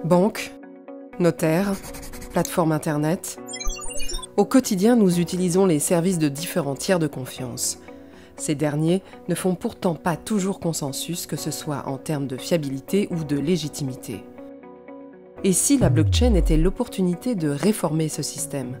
Banque, notaire, plateforme internet. Au quotidien, nous utilisons les services de différents tiers de confiance. Ces derniers ne font pourtant pas toujours consensus, que ce soit en termes de fiabilité ou de légitimité. Et si la blockchain était l'opportunité de réformer ce système?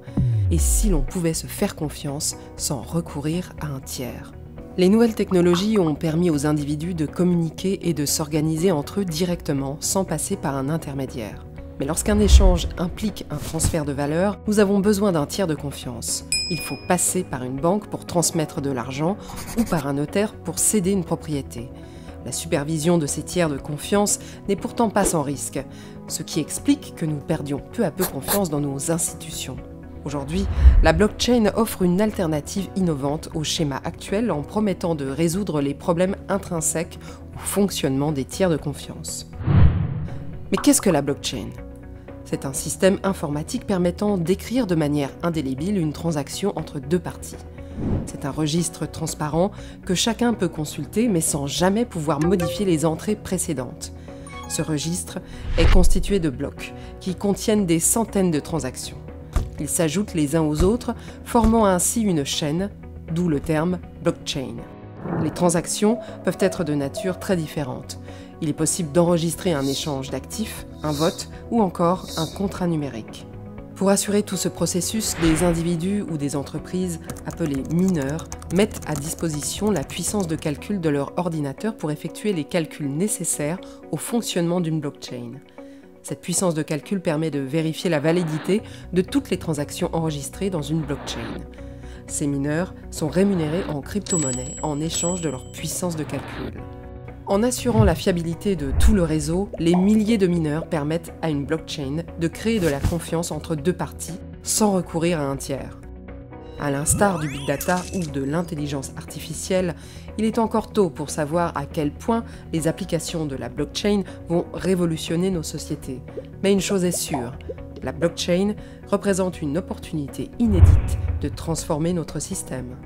Et si l'on pouvait se faire confiance sans recourir à un tiers? Les nouvelles technologies ont permis aux individus de communiquer et de s'organiser entre eux directement, sans passer par un intermédiaire. Mais lorsqu'un échange implique un transfert de valeur, nous avons besoin d'un tiers de confiance. Il faut passer par une banque pour transmettre de l'argent ou par un notaire pour céder une propriété. La supervision de ces tiers de confiance n'est pourtant pas sans risque, ce qui explique que nous perdions peu à peu confiance dans nos institutions. Aujourd'hui, la blockchain offre une alternative innovante au schéma actuel en promettant de résoudre les problèmes intrinsèques au fonctionnement des tiers de confiance. Mais qu'est-ce que la blockchain ? C'est un système informatique permettant d'écrire de manière indélébile une transaction entre deux parties. C'est un registre transparent que chacun peut consulter mais sans jamais pouvoir modifier les entrées précédentes. Ce registre est constitué de blocs qui contiennent des centaines de transactions. Ils s'ajoutent les uns aux autres, formant ainsi une chaîne, d'où le terme blockchain. Les transactions peuvent être de nature très différente. Il est possible d'enregistrer un échange d'actifs, un vote ou encore un contrat numérique. Pour assurer tout ce processus, des individus ou des entreprises, appelés mineurs, mettent à disposition la puissance de calcul de leur ordinateur pour effectuer les calculs nécessaires au fonctionnement d'une blockchain. Cette puissance de calcul permet de vérifier la validité de toutes les transactions enregistrées dans une blockchain. Ces mineurs sont rémunérés en crypto-monnaie en échange de leur puissance de calcul. En assurant la fiabilité de tout le réseau, les milliers de mineurs permettent à une blockchain de créer de la confiance entre deux parties sans recourir à un tiers. À l'instar du big data ou de l'intelligence artificielle, il est encore tôt pour savoir à quel point les applications de la blockchain vont révolutionner nos sociétés. Mais une chose est sûre, la blockchain représente une opportunité inédite de transformer notre système.